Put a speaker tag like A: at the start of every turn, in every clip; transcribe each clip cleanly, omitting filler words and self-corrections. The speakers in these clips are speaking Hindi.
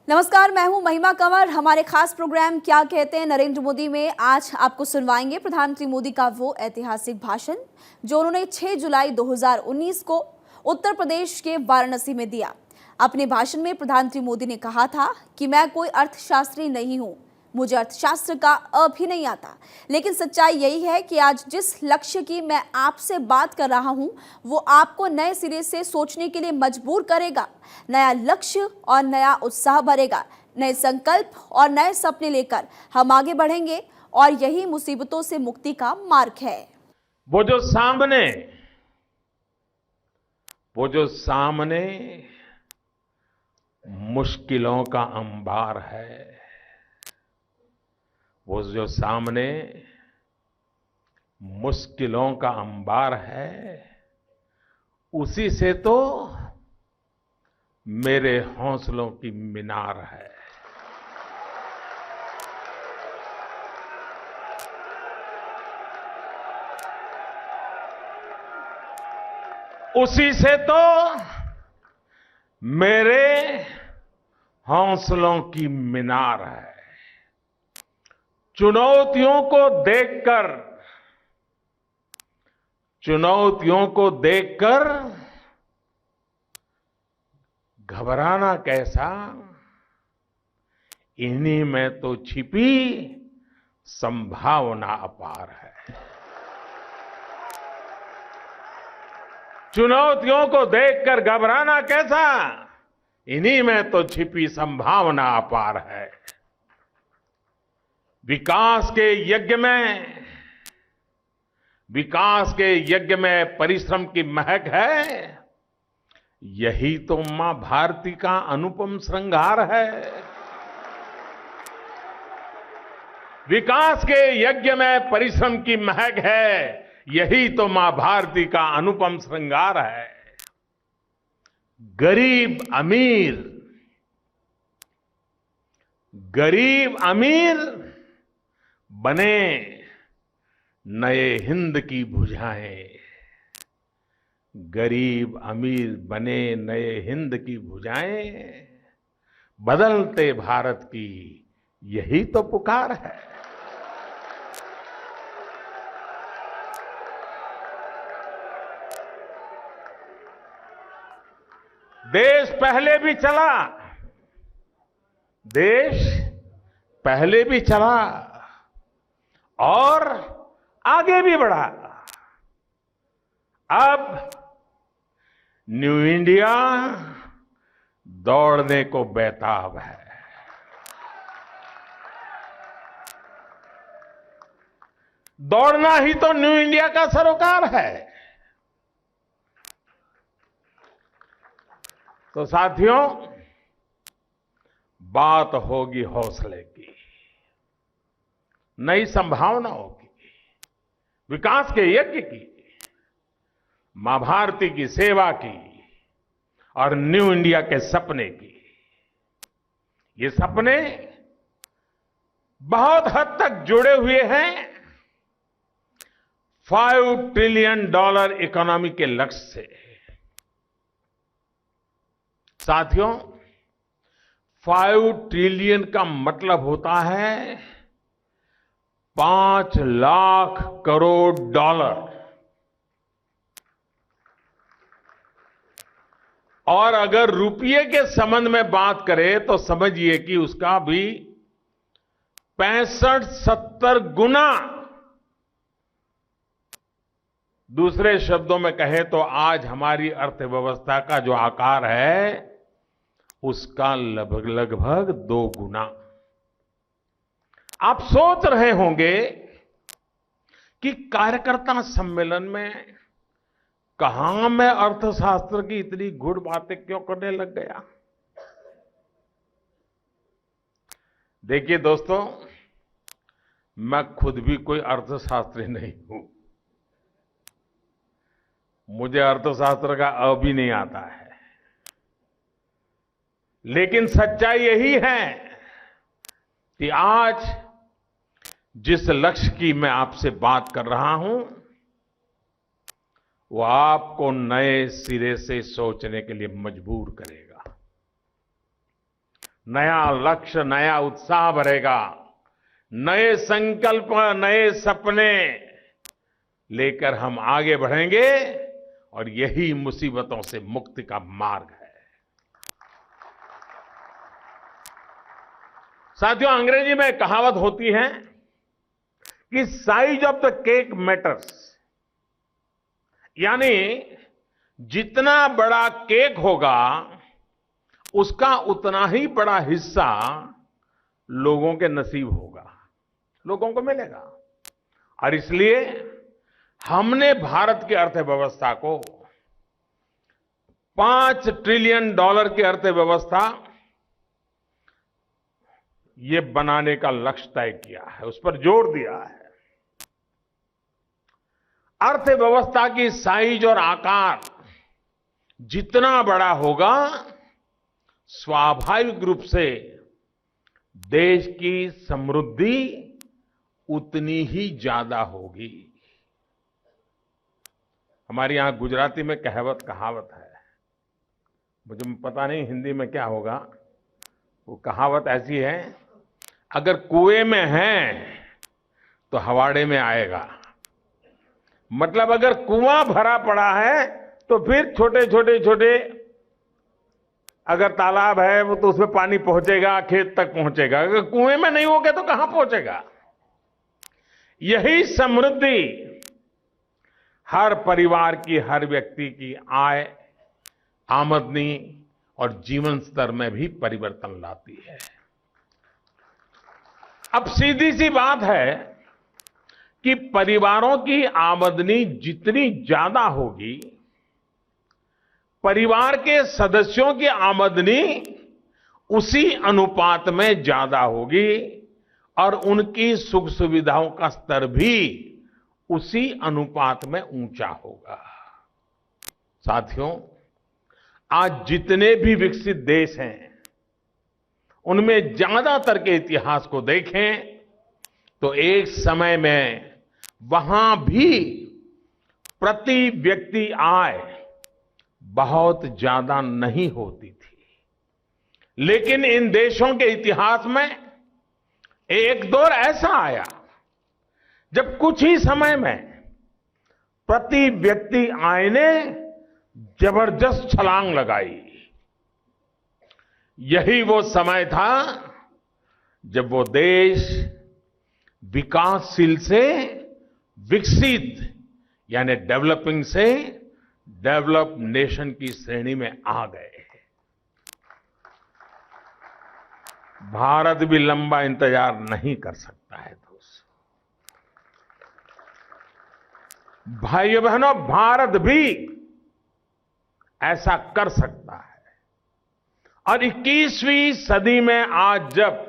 A: नमस्कार, मैं हूं महिमा कंवर। हमारे खास प्रोग्राम क्या कहते हैं नरेंद्र मोदी में आज आपको सुनवाएंगे प्रधानमंत्री मोदी का वो ऐतिहासिक भाषण जो उन्होंने 6 जुलाई 2019 को उत्तर प्रदेश के वाराणसी में दिया। अपने भाषण में प्रधानमंत्री मोदी ने कहा था कि मैं कोई अर्थशास्त्री नहीं हूं, मुझे अर्थशास्त्र का भी नहीं आता, लेकिन सच्चाई यही है कि आज जिस लक्ष्य की मैं आपसे बात कर रहा हूं वो आपको नए सिरे से सोचने के लिए मजबूर करेगा, नया लक्ष्य और नया उत्साह भरेगा। नए संकल्प और नए सपने लेकर हम आगे बढ़ेंगे और यही मुसीबतों से मुक्ति का मार्ग है।
B: वो जो सामने मुश्किलों का अंबार है, वो जो सामने मुश्किलों का अंबार है, उसी से तो मेरे हौसलों की मीनार है। उसी से तो मेरे हौसलों की मीनार है। चुनौतियों को देखकर घबराना कैसा, इन्हीं में तो छिपी संभावना अपार है। चुनौतियों को देखकर घबराना कैसा, इन्हीं में तो छिपी संभावना अपार है। विकास के यज्ञ में परिश्रम की महक है, यही तो मां भारती का अनुपम श्रृंगार है। विकास के यज्ञ में परिश्रम की महक है, यही तो मां भारती का अनुपम श्रृंगार है। गरीब अमीर बने नए हिंद की भुजाएं। गरीब अमीर बने नए हिंद की भुजाएं, बदलते भारत की यही तो पुकार है। देश पहले भी चला और आगे भी बढ़ा। अब न्यू इंडिया दौड़ने को बेताब है। दौड़ना ही तो न्यू इंडिया का सरोकार है। तो साथियों, बात होगी हौसले की, नई संभावनाओं की, विकास के यज्ञ की, मां भारती की सेवा की और न्यू इंडिया के सपने की। ये सपने बहुत हद तक जुड़े हुए हैं $5 ट्रिलियन इकोनॉमी के लक्ष्य से। साथियों, 5 ट्रिलियन का मतलब होता है 5 लाख करोड़ डॉलर। और अगर रुपये के संबंध में बात करें तो समझिए कि उसका भी 65-70 गुना। दूसरे शब्दों में कहें तो आज हमारी अर्थव्यवस्था का जो आकार है उसका लगभग 2 गुना। आप सोच रहे होंगे कि कार्यकर्ता सम्मेलन में कहां मैं अर्थशास्त्र की इतनी गूढ़ बातें क्यों करने लग गया। देखिए दोस्तों, मैं खुद भी कोई अर्थशास्त्री नहीं हूं। मुझे अर्थशास्त्र का अ भी नहीं आता है। लेकिन सच्चाई यही है कि आज जिस लक्ष्य की मैं आपसे बात कर रहा हूं वो आपको नए सिरे से सोचने के लिए मजबूर करेगा। नया लक्ष्य, नया उत्साह भरेगा, नए संकल्प, नए सपने लेकर हम आगे बढ़ेंगे और यही मुसीबतों से मुक्ति का मार्ग है। साथियों, अंग्रेजी में एक कहावत होती है कि size of the cake matters, यानी जितना बड़ा केक होगा उसका उतना ही बड़ा हिस्सा लोगों के नसीब होगा, लोगों को मिलेगा। और इसलिए हमने भारत की अर्थव्यवस्था को $5 ट्रिलियन की अर्थव्यवस्था ये बनाने का लक्ष्य तय किया है, उस पर जोर दिया है। अर्थव्यवस्था की साइज और आकार जितना बड़ा होगा, स्वाभाविक रूप से देश की समृद्धि उतनी ही ज्यादा होगी। हमारे यहां गुजराती में कहावत है, मुझे पता नहीं हिंदी में क्या होगा। वो कहावत ऐसी है, अगर कुएं में है तो हवाड़े में आएगा। मतलब अगर कुआं भरा पड़ा है तो फिर छोटे अगर तालाब है वो तो उसमें पानी पहुंचेगा, खेत तक पहुंचेगा। अगर कुएं में नहीं होगा तो कहां पहुंचेगा। यही समृद्धि हर परिवार की, हर व्यक्ति की आय, आमदनी और जीवन स्तर में भी परिवर्तन लाती है। अब सीधी सी बात है कि परिवारों की आमदनी जितनी ज्यादा होगी, परिवार के सदस्यों की आमदनी उसी अनुपात में ज्यादा होगी और उनकी सुख सुविधाओं का स्तर भी उसी अनुपात में ऊंचा होगा। साथियों, आज जितने भी विकसित देश हैं, उनमें ज्यादातर के इतिहास को देखें तो एक समय में वहां भी प्रति व्यक्ति आय बहुत ज्यादा नहीं होती थी। लेकिन इन देशों के इतिहास में एक दौर ऐसा आया जब कुछ ही समय में प्रति व्यक्ति आय ने जबरदस्त छलांग लगाई। यही वो समय था जब वो देश विकासशील से विकसित यानी डेवलपिंग से डेवलप्ड नेशन की श्रेणी में आ गए। भारत भी लंबा इंतजार नहीं कर सकता है दोस्तों। भाइयों बहनों, भारत भी ऐसा कर सकता है। और 21वीं सदी में आज जब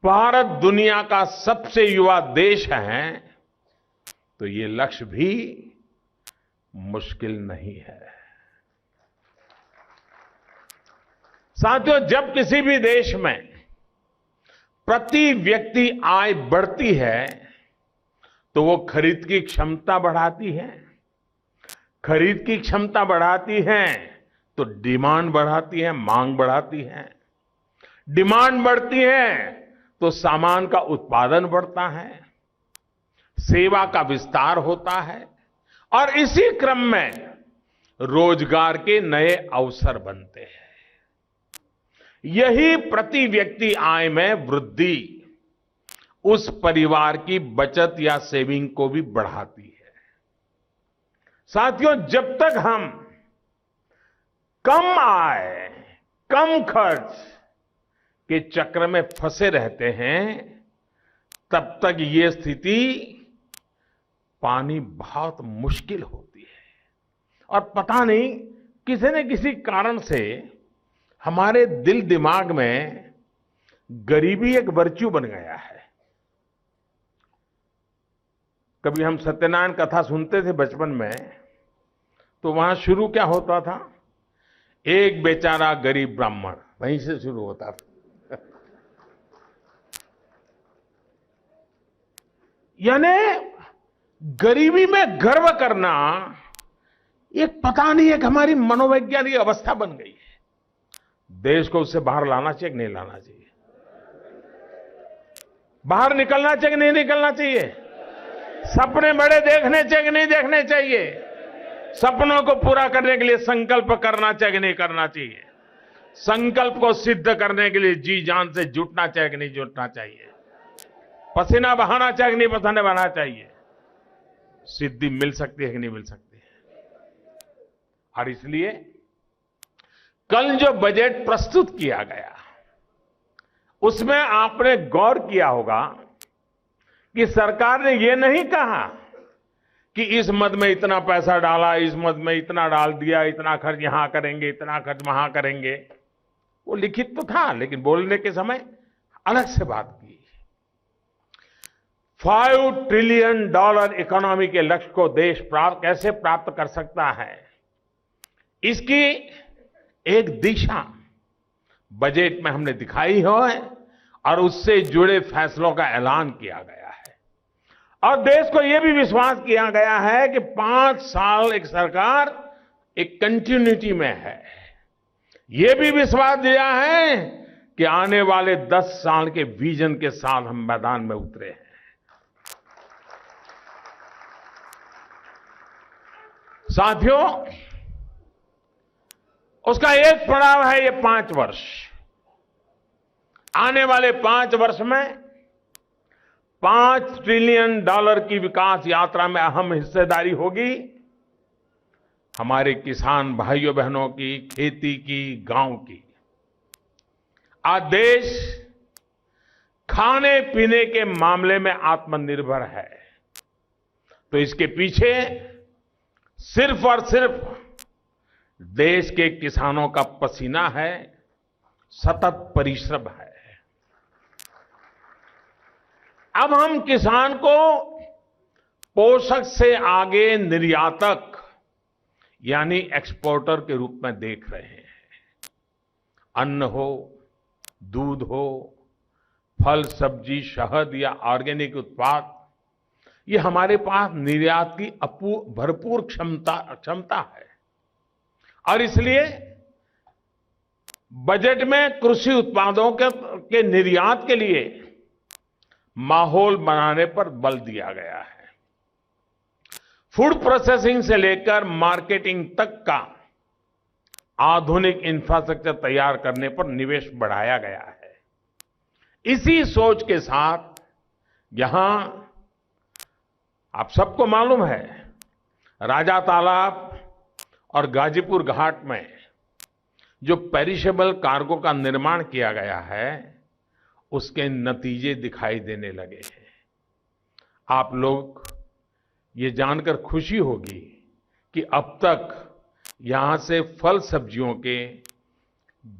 B: भारत दुनिया का सबसे युवा देश है, तो ये लक्ष्य भी मुश्किल नहीं है। साथियों, जब किसी भी देश में प्रति व्यक्ति आय बढ़ती है तो वो खरीद की क्षमता बढ़ाती है। खरीद की क्षमता बढ़ाती है तो डिमांड बढ़ाती है, मांग बढ़ाती है। डिमांड बढ़ती है तो सामान का उत्पादन बढ़ता है, सेवा का विस्तार होता है और इसी क्रम में रोजगार के नए अवसर बनते हैं। यही प्रति व्यक्ति आय में वृद्धि उस परिवार की बचत या सेविंग को भी बढ़ाती है। साथियों, जब तक हम कम आय, कम खर्च के चक्र में फंसे रहते हैं, तब तक ये स्थिति पानी बहुत मुश्किल होती है। और पता नहीं किसी न किसी कारण से हमारे दिल दिमाग में गरीबी एक वर्च्यू बन गया है। कभी हम सत्यनारायण कथा सुनते थे बचपन में, तो वहां शुरू क्या होता था? एक बेचारा गरीब ब्राह्मण, वहीं से शुरू होता था। यानी गरीबी में गर्व करना एक पता नहीं, एक हमारी मनोवैज्ञानिक अवस्था बन गई है। देश को उससे बाहर लाना चाहिए कि नहीं लाना चाहिए? बाहर निकलना चाहिए कि नहीं निकलना चाहिए? सपने बड़े देखने चाहिए कि नहीं देखने चाहिए? सपनों को पूरा करने के लिए संकल्प करना चाहिए कि नहीं करना चाहिए? संकल्प को सिद्ध करने के लिए जी जान से जुटना चाहिए कि नहीं जुटना चाहिए? पसीना बहाना चाहिए कि नहीं पसीना बहाना चाहिए? सिद्धि मिल सकती है कि नहीं मिल सकती है? और इसलिए कल जो बजट प्रस्तुत किया गया उसमें आपने गौर किया होगा कि सरकार ने यह नहीं कहा कि इस मद में इतना पैसा डाला, इस मद में इतना डाल दिया, इतना खर्च यहां करेंगे, इतना खर्च वहां करेंगे। वो लिखित तो था, लेकिन बोलने के समय अलग से बात की। $5 ट्रिलियन इकोनॉमी के लक्ष्य को देश कैसे प्राप्त कर सकता है, इसकी एक दिशा बजट में हमने दिखाई है और उससे जुड़े फैसलों का ऐलान किया गया है। और देश को यह भी विश्वास किया गया है कि 5 साल एक सरकार एक कंटिन्यूटी में है। यह भी विश्वास दिया है कि आने वाले 10 साल के विजन के साथ हम मैदान में उतरे हैं। साथियों, उसका एक पड़ाव है ये 5 वर्ष। आने वाले 5 वर्ष में $5 ट्रिलियन की विकास यात्रा में अहम हिस्सेदारी होगी हमारे किसान भाइयों बहनों की, खेती की, गांव की। आज देश खाने पीने के मामले में आत्मनिर्भर है, तो इसके पीछे सिर्फ और सिर्फ देश के किसानों का पसीना है, सतत परिश्रम है। अब हम किसान को पोषक से आगे निर्यातक यानी एक्सपोर्टर के रूप में देख रहे हैं। अन्न हो, दूध हो, फल, सब्जी, शहद या ऑर्गेनिक उत्पाद, ये हमारे पास निर्यात की भरपूर क्षमता है। और इसलिए बजट में कृषि उत्पादों के निर्यात के लिए माहौल बनाने पर बल दिया गया है। फूड प्रोसेसिंग से लेकर मार्केटिंग तक का आधुनिक इंफ्रास्ट्रक्चर तैयार करने पर निवेश बढ़ाया गया है। इसी सोच के साथ यहां आप सबको मालूम है, राजा तालाब और गाजीपुर घाट में जो पेरिशेबल कार्गो का निर्माण किया गया है, उसके नतीजे दिखाई देने लगे हैं। आप लोग ये जानकर खुशी होगी कि अब तक यहां से फल सब्जियों के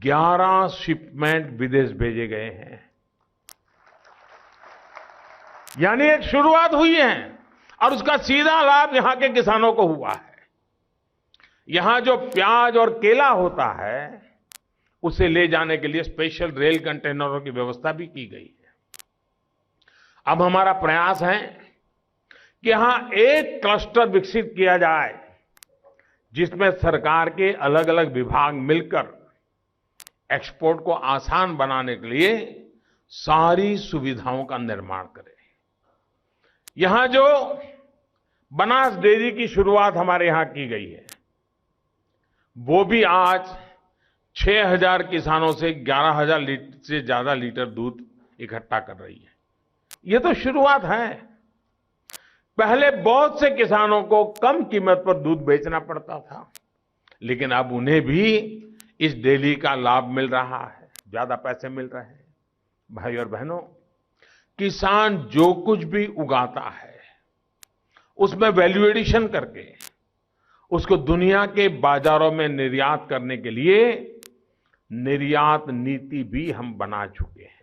B: 11 शिपमेंट विदेश भेजे गए हैं। यानी एक शुरुआत हुई है और उसका सीधा लाभ यहां के किसानों को हुआ है। यहां जो प्याज और केला होता है, उसे ले जाने के लिए स्पेशल रेल कंटेनरों की व्यवस्था भी की गई है। अब हमारा प्रयास है कि यहां एक क्लस्टर विकसित किया जाए जिसमें सरकार के अलग अलग विभाग मिलकर एक्सपोर्ट को आसान बनाने के लिए सारी सुविधाओं का निर्माण करें। यहां जो बनास डेयरी की शुरुआत हमारे यहां की गई है, वो भी आज 6,000 किसानों से 11,000 से ज्यादा लीटर दूध इकट्ठा कर रही है। ये तो शुरुआत है। पहले बहुत से किसानों को कम कीमत पर दूध बेचना पड़ता था, लेकिन अब उन्हें भी इस डेयरी का लाभ मिल रहा है, ज्यादा पैसे मिल रहे हैं। भाई और बहनों, किसान जो कुछ भी उगाता है उसमें वैल्यू एडिशन करके उसको दुनिया के बाजारों में निर्यात करने के लिए निर्यात नीति भी हम बना चुके हैं।